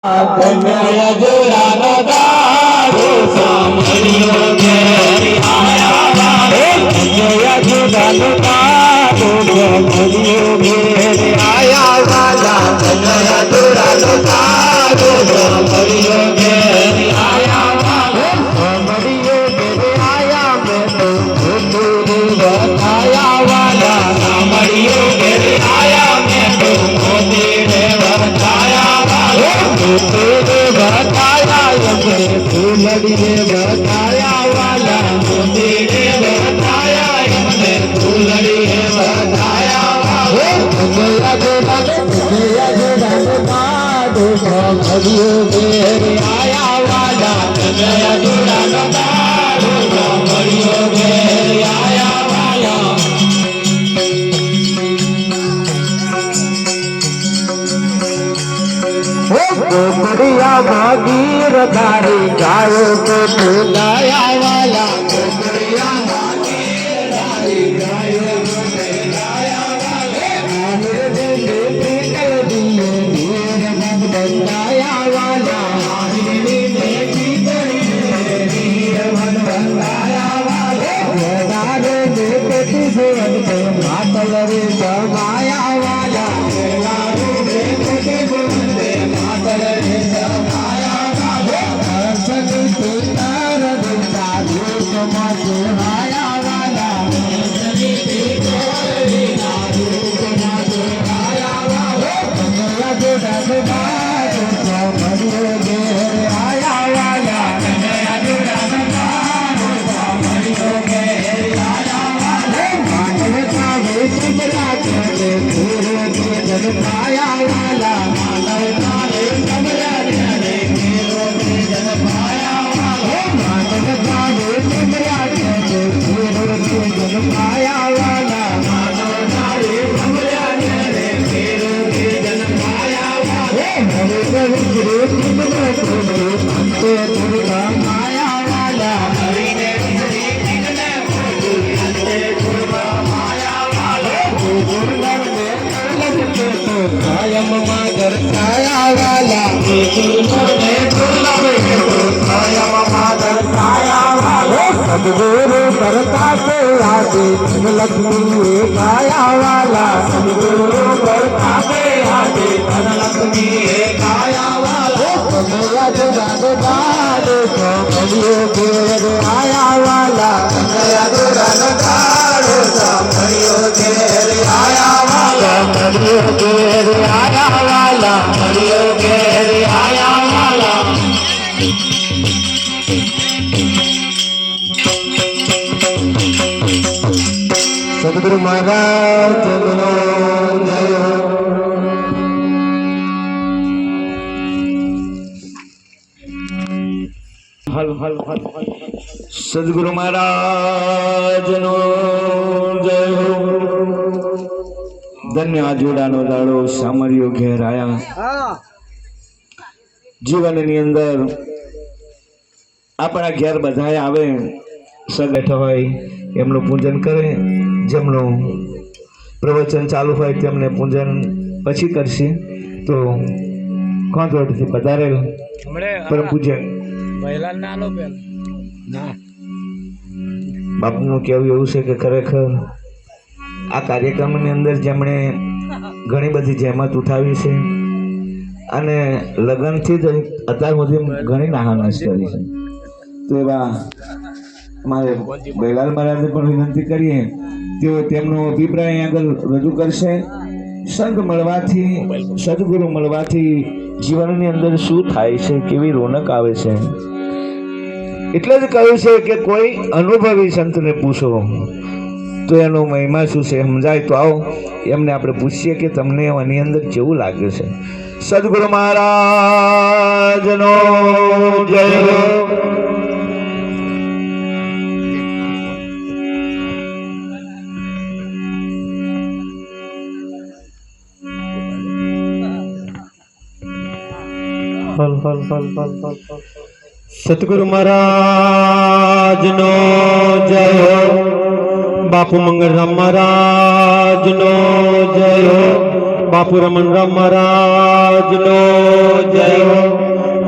કનૈયા જોડાનો દાડો સાંભળ્યો ઘેર આયા કનૈયા જોડાનો દાડો સાંભળ્યો ઘેર આયા વાલા કનૈયા જોડાનો દાડો સાંભળ્યો ઘેર આયા વાલા સાંભળ્યો ઘેર આયા મેં તો મોટું બતાયા વાલા સાંભળ્યો ઘેર આયા મેં તો મોતી બતાયા बताया फूलड़ी ने बताया वाला मोती ने बताया हमने फूलड़ी ने बताया कनैया जोड़ानो सांभळ्यो घेर आया वाला कनैया जोड़ानो सांभळ्यो घेर आया वाला कोकड़िया भागीर धारी गायो को गाया वाला कोकड़िया भागीर धारी गायो को गाया वाला आमिर दिले पीकल दिए नीर मन बनाया वाला आमिर दिले पीकल दिए नीर मन बनाया वाला दारे ने पेटी सेवन को मातल रे समाया वाला दारे ने पेटी सेवन को मातल रे समाया वाला अर्चन तुतार दिता रूप माते आया वाला सभी कोई ना रूप माते आया वाला कनैया जोड़ानो दाड़ो सांभळ्यो घेर आया वाला कनैया जोड़ानो दाड़ो सांभळ्यो घेर आया वाला मानवता वे सिमरा करे पूरे के जन पाया वाला मानवता वे सिमरा करे पूरे के जन पाया वाला मानवता वे सिमरा करे पूरे के जन पाया वाला मानवता वे सिमरा करे पूरे के जन पाया वाला हरे गुरु सिमरा करे अंते दुर्गा माया वाला हरि ने हरि किने बोलू अंते दुर्गा माया वाला दुर्गा ने लगते तो कायम मागर काया वाला दुर्गा ने दुर्लभ के तो कायम मागर काया वाला सद्गुरु करता से आदि धन लक्ष्मी काया वाला सद्गुरु करता से आदि धन लक्ष्मी काया वाला कनैया जोड़ानो दाड़ो सांभळ्यो घेर आया वाला कनैया जोड़ानो दाड़ो सांभळ्यो घेर आया वाला सांभळ्यो घेर आया वाला सांभळ्यो घेर आया वाला सद्गुरु महाराज जय हो। हल हल हल सद्गुरु महाराज नो जय हो। धन्य आ जोड़ानो दाड़ो सांभळ्यो घेर आया जीवननी अंदर अपना घेर बधाए आवे सगेठा होय एमनुं पूजन करे जेमनुं प्रवचन चालू होय तेमने पूजन पछी करशे तो कोंथोड़थी पधारेल परम पूज्य बापूનું કહેવું એવું છે કે ખરેખર આ કાર્યક્રમની અંદર જેમણે ઘણી બધી જહેમત ઉઠાવી છે અને લગ્નથી જ અત્યાર સુધી ઘણી નાહાનાશ કરી છે તો એવા મારે બૈલાલ મહારાજને પણ વિનંતી કરીએ તેઓ તેમનો અભિપ્રાય આગળ રજૂ કરશે સંત મળવાથી સદગુરુ મળવાથી જીવનની અંદર શું થાય છે કેવી રોનક આવે છે એટલે જ કહ્યું છે કે કોઈ અનુભવી સંતને પૂછો તો એનો મહિમા શું છે સમજાય તો આવો એમને આપણે પૂછીએ કે તમને આની અંદર કેવું લાગે છે સદગુરુ મહારાજનો જય હો। हल हल हल हल हल सतगुरु महाराज नो जय हो। बापू मंगलराम महाराज नो जय हो। बापू रमन राम महाराज नो जय हो।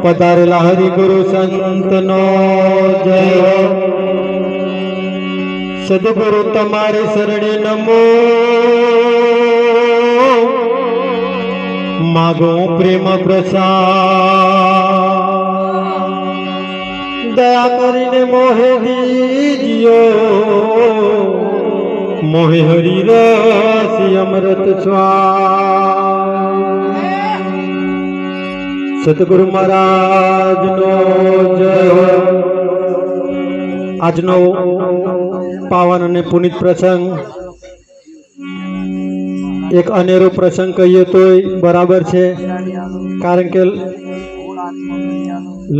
પધારેલા હરિગુરુ સંતનો જય હો। સદગુરુ તમારી શરણે નમો, માગો પ્રેમ પ્રસાદ। દયા કરીને મોહે દીજો, મોહે હરિ રસી અમૃત સ્વાદ। સતગુરુ મહારાજનો જય હો। આજનો પાવન અને પુનિત પ્રસંગ એક અનેરો પ્રસંગ કહીએ તો બરાબર છે, કારણ કે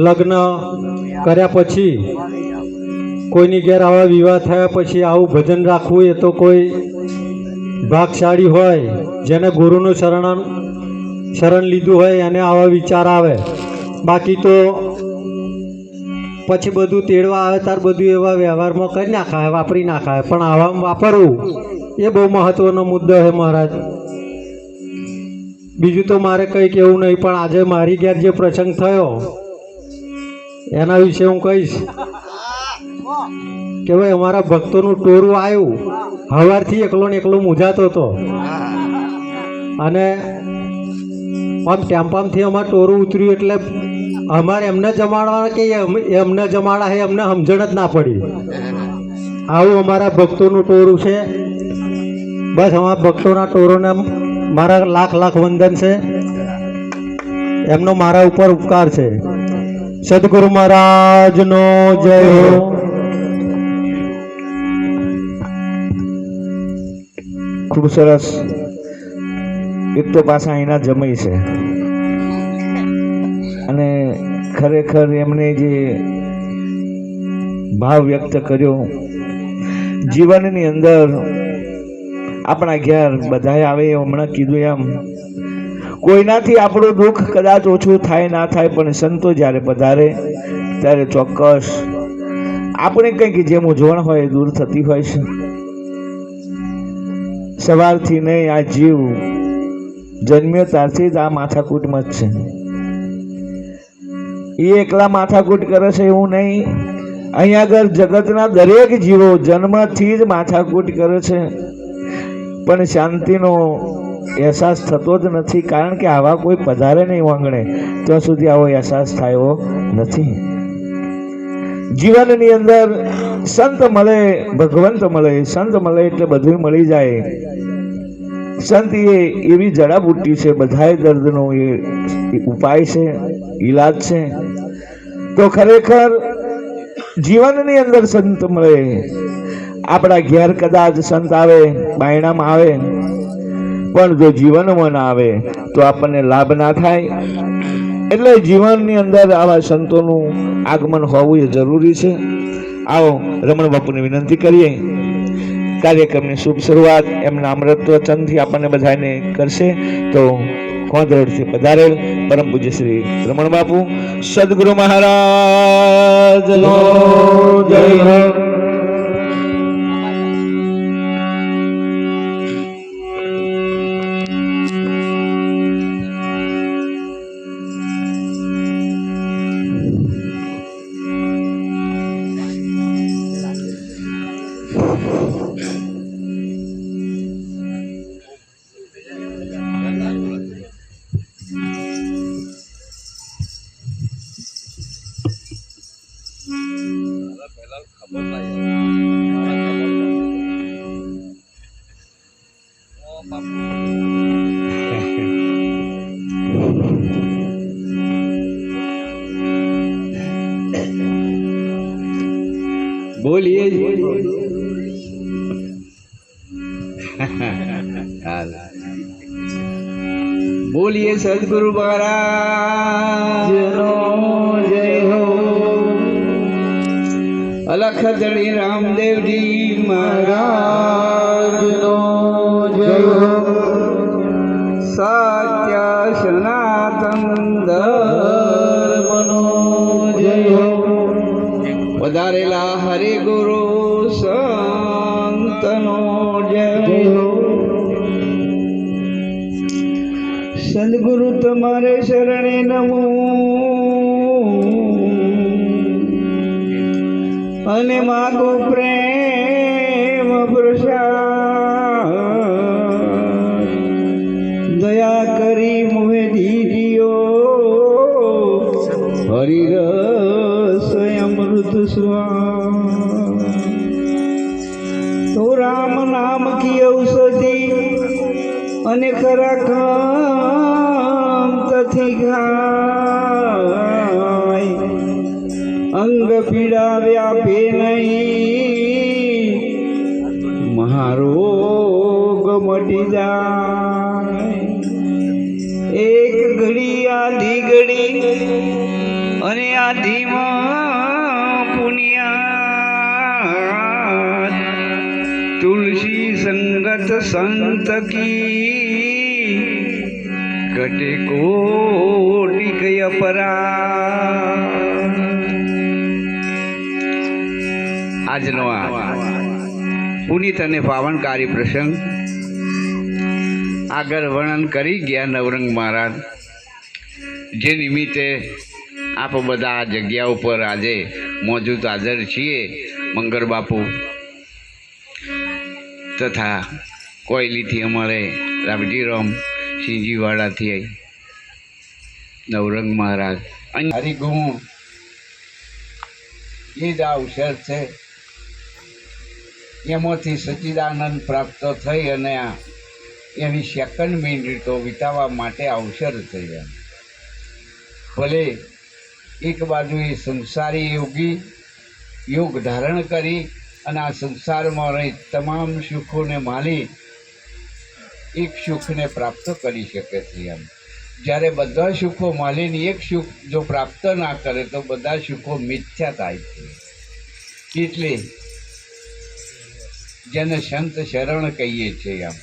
લગ્ન કર્યા પછી કોઈની ઘેર આવા વિવાહ થયા પછી આવું ભજન રાખવું એ તો કોઈ ભાગશાળી હોય, જેને ગુરુનું શરણ લીધું હોય એને આવા વિચાર આવે। બાકી તો પછી બધું તેડવા આવે તાર બધું એવા વ્યવહારમાં કરી નાખાય, વાપરી નાખાય, પણ આવામાં વાપરવું એ બહુ મહત્વનો મુદ્દો છે મહારાજ। બીજું તો મારે કંઈ કહેવું નહીં, પણ આજે મારી ઘેર જે પ્રસંગ થયો એના વિશે હું કહીશ કે ભાઈ અમારા ભક્તોનું ટોરું આવ્યું, સવારથી એકલો ને એકલો મૂંઝાતો હતો, અને આમ ટેમ્પામથી અમારે ટોરું ઉતર્યું એટલે અમારે એમને જમાડવા કે એમને જમાડા છે એમને સમજણ જ ના પડી। આવું અમારા ભક્તોનું ટોરું છે। બસ અમારા ભક્તોના ટોરોને મારા લાખ લાખ વંદન છે, એમનો મારા ઉપર ઉપકાર છે। સદગુરુ મહારાજનો જય હો। ખૂબ સરસ। એક તો પાછા એના જમાઈ છે, અને ખરેખર એમને જે ભાવ વ્યક્ત કર્યો, જીવનની અંદર આપણા ઘેર બધાએ આવે, હમણાં કીધું એમ કોઈનાથી આપણું દુઃખ કદાચ ઓછું થાય ના થાય, પણ સંતો જ્યારે પધારે ત્યારે ચોક્કસ આપણે કંઈક જે મૂંઝવણ હોય દૂર થતી હોય છે। સવારથી નહીં, આ જીવ જન્મ્યો ત્યારથી જ આ માથાકૂટમાં જ છે। એ એકલા માથાકૂટ કરે છે એવું નહીં, અહીંયા આગળ જગતના દરેક જીવો જન્મથી જ માથાકૂટ કરે છે, પણ શાંતિનો અહેસાસ થતો જ નથી, કારણ કે આવા કોઈ પધારે નહીં વાંગણે ત્યાં સુધી આવો અહેસાસ થયો નથી। જીવનની અંદર સંત મળે, ભગવંત મળે, સંત મળે એટલે બધું મળી જાય। સંત એ એવી જડાબુટ્ટી છે, બધાય દર્દનો એ ઉપાય છે, ઈલાજ છે। તો ખરેખર જીવનની અંદર સંત મળે। આપણા ઘેર કદાચ સંત આવે, બાયણામાં આવે, પણ જો જીવનમાં ના આવે તો આપણને લાભ ના થાય। એટલે જીવનની અંદર આવા સંતોનું આગમન હોવું એ જરૂરી છે। આવો રમણ બાપુને વિનંતી કરીએ, કાર્યક્રમની શુભ શરૂઆત એમના અમૃત વચનથી આપણને બધાને કરશે। તો કોંદરડથી પધારેલ પરમ પૂજ્ય શ્રી રમણ બાપુ સદગુરુ મહારાજનો જય હો। बोलिए बोलिए सदगुरु महाराज जय हो। अलख दड़ी रामदेव जी महाराज जय हो। सत्य सनातन धर्मनो जय हो। पधारेला हरि गुरु संतनो जय हो। सदगुरु तुम्हारे शरणे नमो, અને માગું પ્રેમ પ્રસાદ દયા કરી મોહે દીજીઓ હરિરસ અમૃત સ્વાદ તો રામ નામ કી ઔષધિ અને ખરા કામ તથી ખાય અંગ પીડા વ્યાપે નહીં મહારોગ મટી જાય એક ઘડી આધી ઘડી અને આધીમાં પુનિયા તુલસી સંગત સંત કી ઘટે કોટી કઈ અપરાધ આજનો આ પુનિત અને પાવનકારી પ્રસંગ આગળ વર્ણન કરી ગયા નવરંગ મહારાજ, જે નિમિત્તે આપ બધા આ જગ્યા ઉપર આજે મોજૂદ હાજર છીએ. મંગળ બાપુ તથા કોયલીથી અમારે રામજીરામ સિંહજીવાડાથી નવરંગ મહારાજ. હરિગુણ એ જ આ અવસર છે, એમાંથી સચ્ચિદાનંદ પ્રાપ્ત થઈ અને એની સેકન્ડ મિનિટો વિતાવવા માટે અવસર થઈ જાય. ભલે એક બાજુ એ સંસારી યોગી યોગ ધારણ કરી અને આ સંસારમાં રહી તમામ સુખોને માલી એક સુખને પ્રાપ્ત કરી શકે છે. એમ જ્યારે બધા સુખો માલીને એક સુખ જો પ્રાપ્ત ના કરે તો બધા સુખો મિથ્યા થાય છે. એટલે જેને સંત શરણ કહીએ છીએ. આમ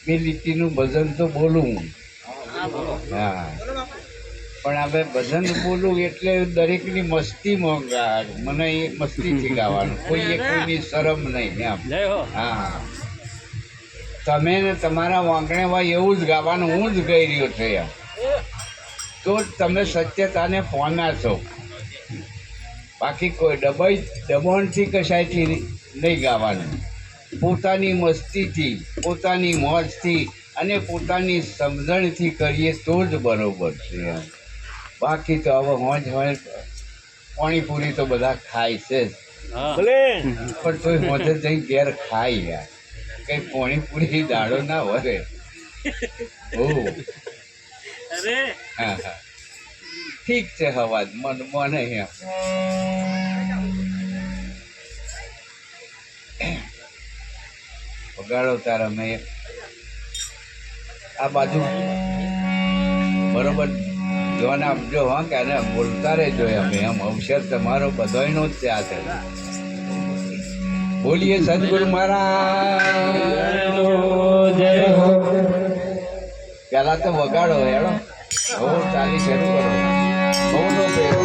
બે લીટીનું ભજન તો બોલું, હા, પણ હવે ભજન બોલું એટલે દરેકની મસ્તીમાં મને એ મસ્તીથી ગાવાનું, કોઈએ કોઈની શરમ નહીં. એમ હા, તમે ને તમારા વાંકણે હોય એવું જ ગાવાનું હું જ ગઈ રહ્યો છું. એમ તો જ તમે સત્યતાને પામ્યા છો. બાકી કોઈ દબાણથી કશાયથી નહીં ગાવાનું. પોતાની મસ્તીથી, પોતાની મોજથી અને પોતાની સમજણથી કરીએ તો જ બરોબર છે. બાકી તો હવે હોજ હોય પાણીપુરી તો બધા ખાય છે જ, પણ તોય હોજે જઈ ઘેર ખાઈ યાર, કઈ પાણીપુરી દાડો ના વરે. હા હા, ઠીક છે. હવાજ મને એમ વગાડો તારા મેં આ બાજુ બરોબર જોન આપજો. હા કે આને બોલતા રહેજો. અમે એમ અવસર તમારો બધાનો જ છે. આ છે બોલીએ સદગુરુ મહારાજ પેલા તો વગાડો હેડો. હો ચાલી શરૂ કરો. બહુ નો પહેરો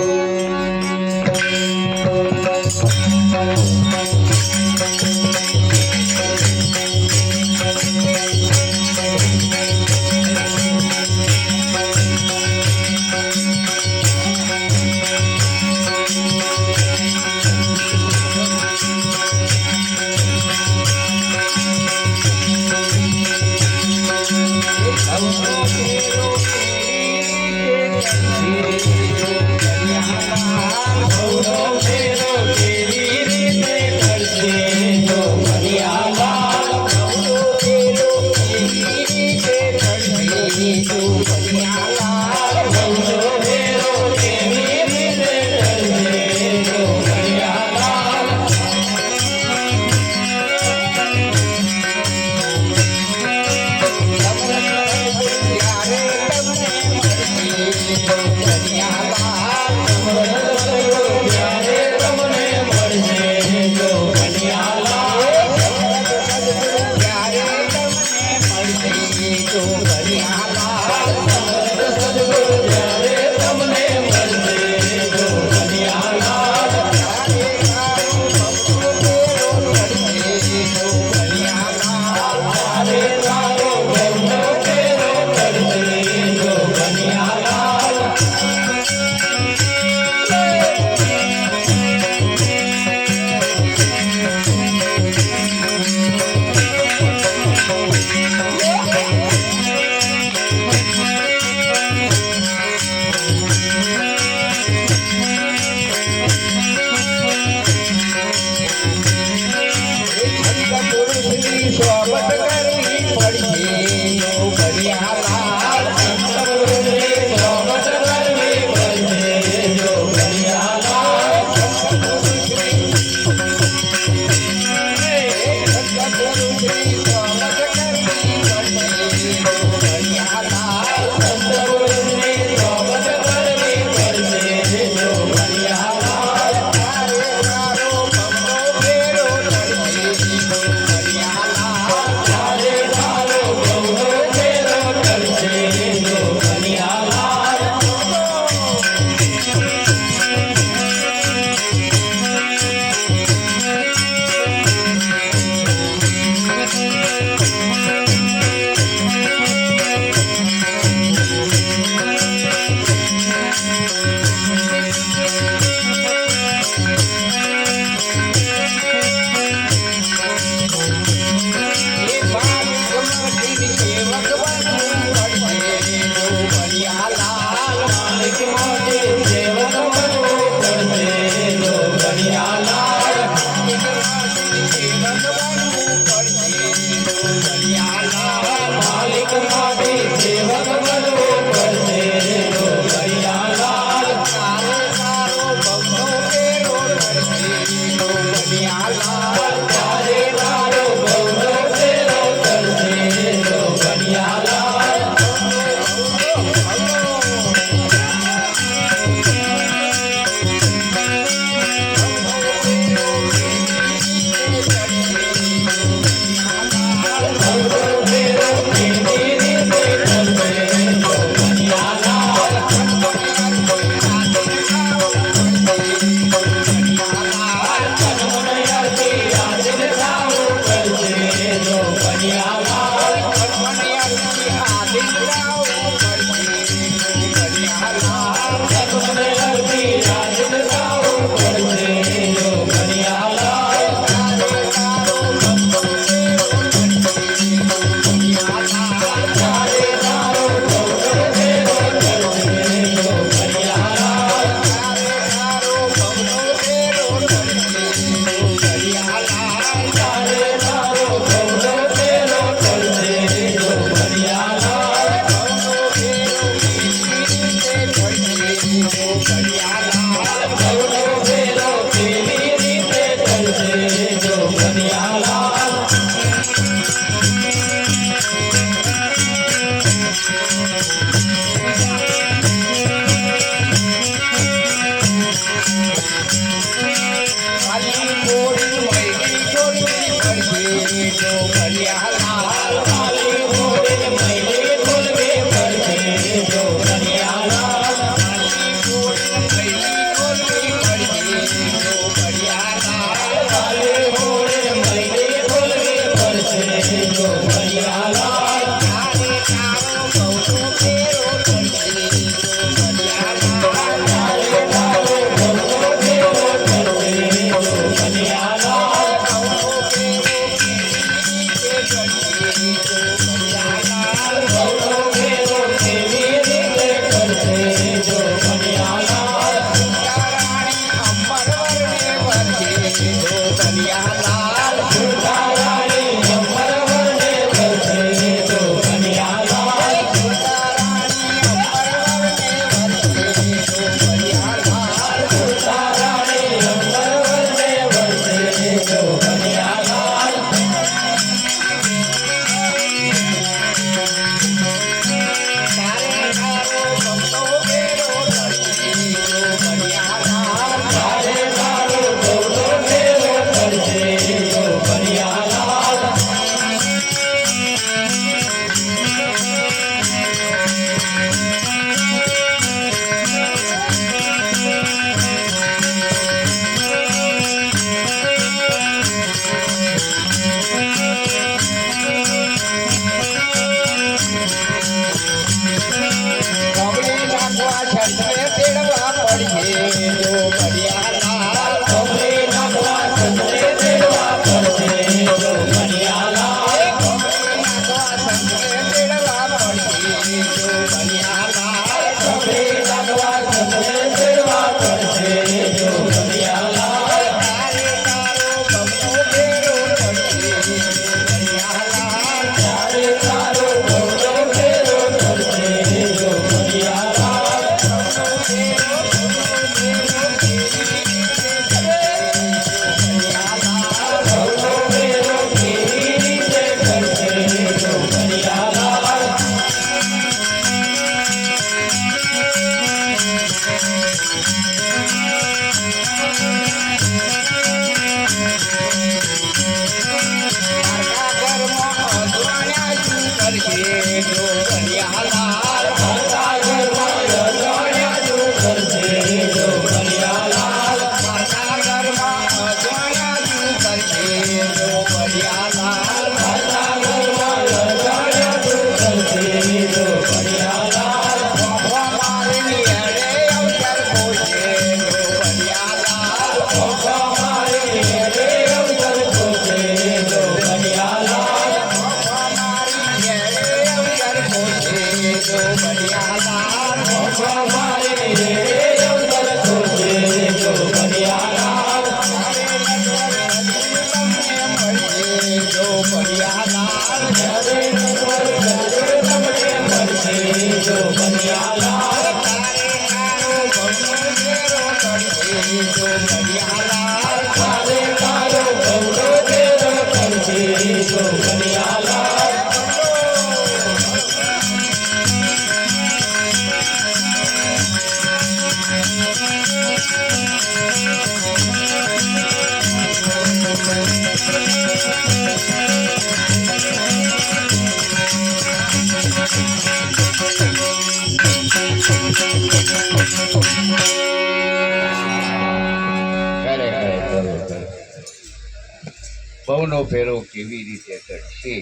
બહુનો ફેરો કેવી રીતે કરશે?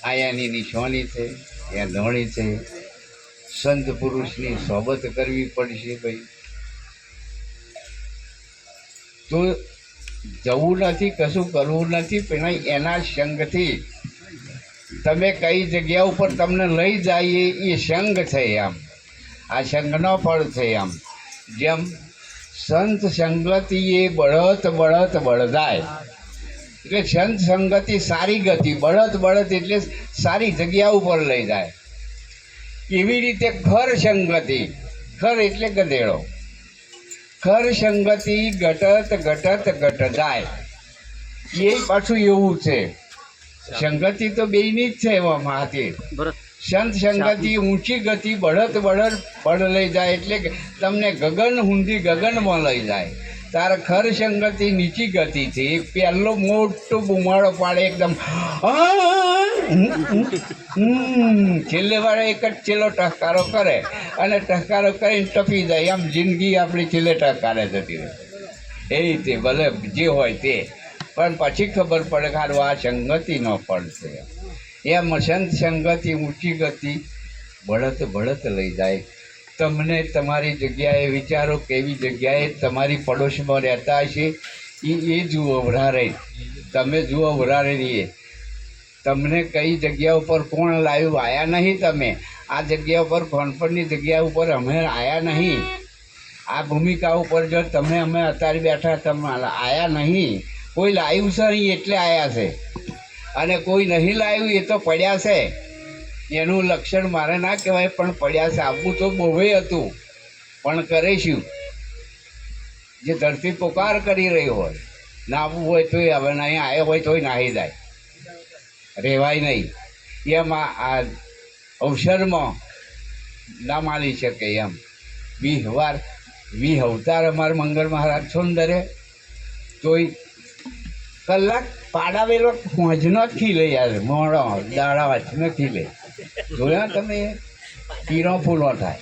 આયાની નિશાની છે, ત્યાં ધોણી છે. સંત પુરુષની સોબત કરવી પડશે ભાઈ. તો જવું નથી, કશું કરવું નથી, પેલા એના સંગથી તમે કઈ જગ્યા ઉપર તમને લઈ જાય એ સંગ છે. આમ આ સંગનો ફળ છે. આમ જેમ સંત સંગતિ એ બળત બળત બળદાય, એટલે સંત સંગતિ સારી ગતિ, બળત બળત એટલે સારી જગ્યા ઉપર લઈ જાય. એવી રીતે ખર સંગતિ, ખર એટલે ગધેડો, ખર સંગતિ ઘટત ઘટત ઘટદાય. એ પાછું એવું છે. સંગતિ તો બેયની જ છે એવામાં હતી. સંત સંગતિ ઊંચી ગતિ, બળત બળત બળ લઈ જાય, એટલે તમને ગગન ઊંધી ગગનમાં લઈ જાય. તારે ખર સંગતિ નીચી ગતિ છે. એ પહેલો મોટો બુમાડો પાડે એકદમ, છેલ્લે વાળે એક જ છેલ્લો ટહકારો કરે અને ટહકારો કરીને ટપી જાય. આમ જિંદગી આપણી છેલ્લે ટહકારે જતી રહે. એ રીતે ભલે જે હોય તે, પણ પછી ખબર પડે કે આ સંગતિનો ફળ છે. એમ સંત સંગતિ ઊંચી ગતિ બળત બળત લઈ જાય. તમને તમારી જગ્યાએ વિચારો, કેવી જગ્યાએ તમારી પડોશમાં રહેતા હશે એ જુઓ. વરારે તમે જુઓ, વરારે રહીએ. તમને કઈ જગ્યા ઉપર કોણ લાવ્યું, આવ્યા નહીં તમે. આ જગ્યા ઉપર કોન્ફરની જગ્યા ઉપર અમે આવ્યા નહીં. આ ભૂમિકા ઉપર જો તમે અમે અત્યારે બેઠા, તમે આવ્યા નહીં. કોઈ લાવ્યું છે નહીં એટલે આવ્યા છે, અને કોઈ નહીં લાવ્યું એ તો પડ્યા છે. એનું લક્ષણ મારે ના કહેવાય, પણ પડ્યા છે. આવવું તો બહુએ હતું, પણ કરીશું. જે ધરતી પોકાર કરી રહી હોય, ના આવવું હોય તોય હવે નહીં, આવ્યો હોય તોય નાહી જાય, રહેવાય નહીં. એમાં આ અવસરમાં ના માની શકે. એમ 20 અવતાર અમારા મંગળ મહારાજ સુંદરે તોય કલાક પાડાવેલો હોંજનો જ ખીલે યાર, મોડો દાડા વાંચ નથી લે. જોયા તમે? પીરો ફૂલો થાય.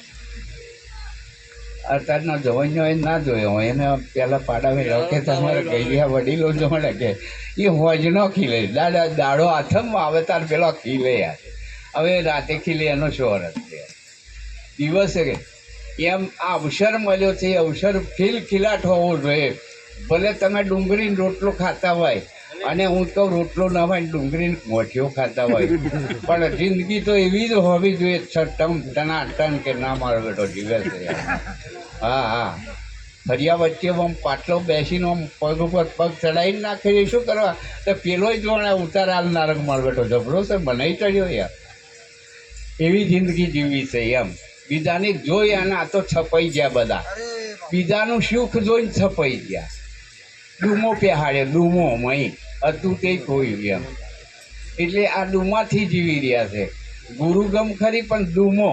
અત્યારના જવાનીઓ એ ના જોયો હોય એને પહેલાં પાડાવેલો કે તમારે ગઈયા વડીલો જોડે કે એ હોજનો ખીલે દાદા દાડો હાથમાં આવે તાર પેલો ખીલે યાર. હવે રાતે ખીલે એનો શું અર્થ છે? દિવસે એમ આ અવસર મળ્યો છે એ અવસર ખિલખિલાટ હોવો જોઈએ. ભલે તમે ડુંગળીનો રોટલો ખાતા હોય અને હું તો રોટલો ના હોય ને ડુંગળીની મોઠીઓ ખાતા હોય, પણ જિંદગી તો એવી જ હોવી જોઈએ ટનાટન કે ના મારો બેટો જીવે છે. હા હા, ફરિયા વચ્ચે આમ પાટલો બેસીને આમ પગ ઉપર પગ ચડાવીને નાખી શું કરવા? તો પેલો જ જોણે ઉતાર હાલ નારંગ મારો બેટો જબરો છે બનાવી ચડ્યો યાર. એવી જિંદગી જીવી છે એમ. બીજાની જોઈ અને આ તો છપાઈ ગયા બધા, બીજાનું સુખ જોઈને છપાઈ ગયા. ડૂમો પહેહાડે ડૂમો મહી હતું તે ખોયું એમ. એટલે આ ડૂમાથી જીવી રહ્યા છે. ગુરુગમ ખરી પણ ડૂમો.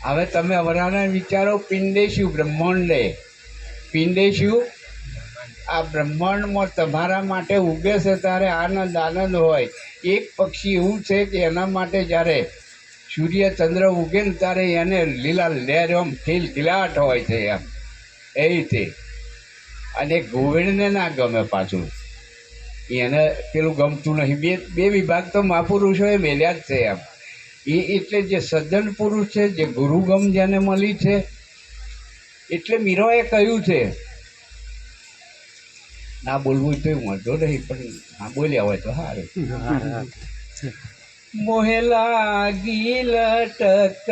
હવે તમે અવરાના વિચારો, પિંડેશ્યુ બ્રહ્માંડે પિંડેશ્યુ આ બ્રહ્માંડમાં તમારા માટે ઉગે છે ત્યારે આનંદ આનંદ હોય. એક પક્ષી એવું છે કે એના માટે જ્યારે સૂર્ય ચંદ્ર ઉગે ને ત્યારે એને લીલા લહેરમ ખિલખિલાટ હોય છે એમ. એ રીતે અને ગોવિંદને ના ગમે પાછું, એને પેલું ગમતું નહીં. બે વિભાગ તો મહાપુરુષોએ મેલ્યા જ છે એમ. એ એટલે જે સજ્જન પુરુષ છે, જે ગુરુગમ જેને મળી છે, એટલે મીરાએ કહ્યું છે, ના બોલવું તો વાંધો નહીં પણ ના બોલ્યા હોય તો સારું. મોહે લાગી લટક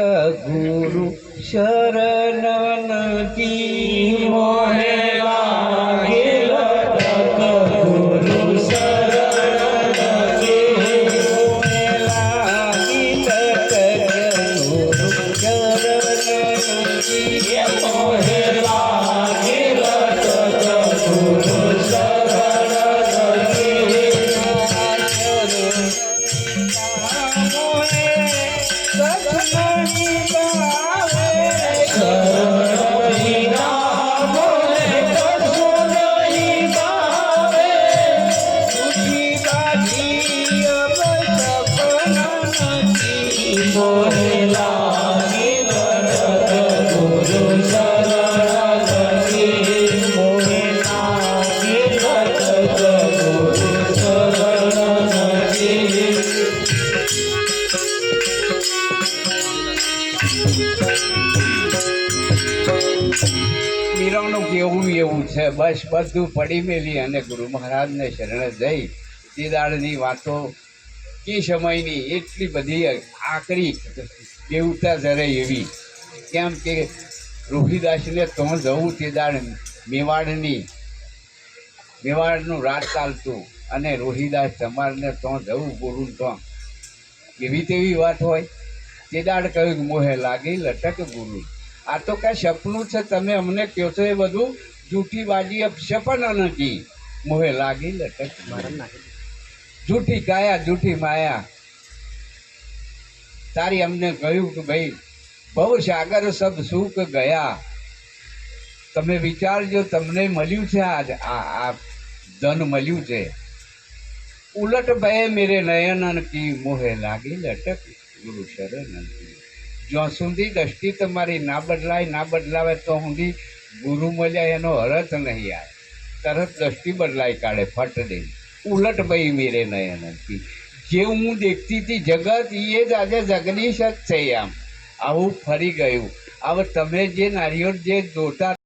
ગુરુ શરણ કી, મોહે લાગી લટક ગુરુ શરણ કી, મોહે લાગી લટક ગુરુ શરણ કી, મોહે લાગી લટક ગુરુ શરણ કી. મીરાનું કેવું એવું છે, બસ બધું પડી મેલી અને ગુરુ મહારાજને શરણે જઈ તે દાડની વાતો કે સમયની એટલી બધી આકરી દેવતા જરે એવી. કેમ કે રોહિદાસને તો જવું તે દાડ મેવાડનું રાત ચાલતું અને રોહિદાસ તમારને તો જવું ગુરુ તો એવી તેવી વાત હોય. તે દાડ કહ્યું કે મોહે લાગી લટક ગુરુ. આ તો કાંઈ સપનું છે, તમે અમને કહો છો એ બધું જૂઠી બાજી સપન નથી. મોહે લાગી લટક જૂઠી કાયા જૂઠી માયા. તારી અમને કહ્યું કે ભાઈ બહુ સાગર સબ સુખ ગયા. તમે વિચારજો, તમને મળ્યું છે આ ધન મળ્યું છે. ઉલટ ભય મેરે નયન કી, મોહે લાગી લટક ગુરુ શરણ કી. જ્યાં સુધી દ્રષ્ટિ તમારી ના બદલાવે તો સુધી ગુરુ મળ્યા એનો અર્થ નહીં યાર. તરત દ્રષ્ટિ બદલાઈ કાઢે ફટ દે. ઉલટ ભાઈ મેરે નયન કી. જે હું દેખતી હતી જગત એ જ આજે જગદીશ જ છે આમ. આવું ફરી ગયું. હવે તમે જે નારિયેળ જે દોતા